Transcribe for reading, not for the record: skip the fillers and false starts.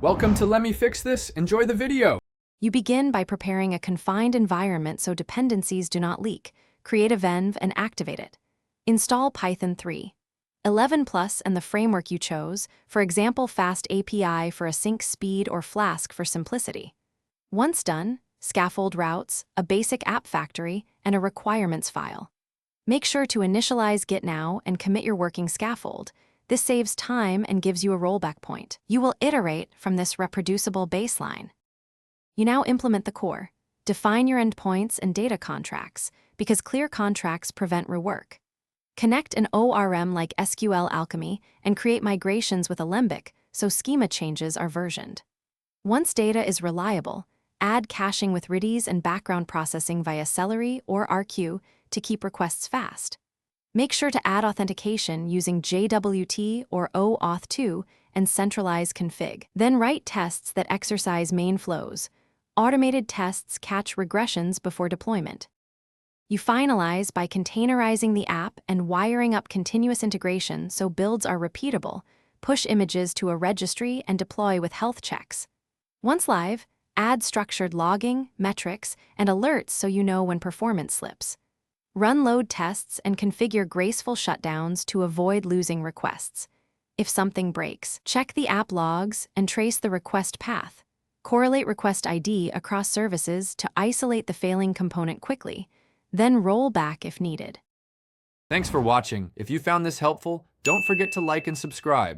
Welcome to Let Me Fix This. Enjoy the video. You begin by preparing a confined environment so dependencies do not leak. Create a venv and activate it. Install Python 3. 11 Plus and the framework you chose, for example Fast API for async speed or Flask for simplicity. Once done, scaffold routes, a basic app factory, and a requirements file. Make sure to initialize Git now and commit your working scaffold. This saves time and gives you a rollback point. You will iterate from this reproducible baseline. You now implement the core. Define your endpoints and data contracts, because clear contracts prevent rework. Connect an ORM like SQL Alchemy and create migrations with Alembic so schema changes are versioned. Once data is reliable, add caching with Redis and background processing via Celery or RQ to keep requests fast. Make sure to add authentication using JWT or OAuth2 and centralize config. Then write tests that exercise main flows. Automated tests catch regressions before deployment. You finalize by containerizing the app and wiring up continuous integration so builds are repeatable, push images to a registry and deploy with health checks. Once live, add structured logging, metrics, and alerts so you know when performance slips. Run load tests and configure graceful shutdowns to avoid losing requests. If something breaks, check the app logs and trace the request path. Correlate request ID across services to isolate the failing component quickly, then roll back if needed. Thanks for watching. If you found this helpful, don't forget to like and subscribe.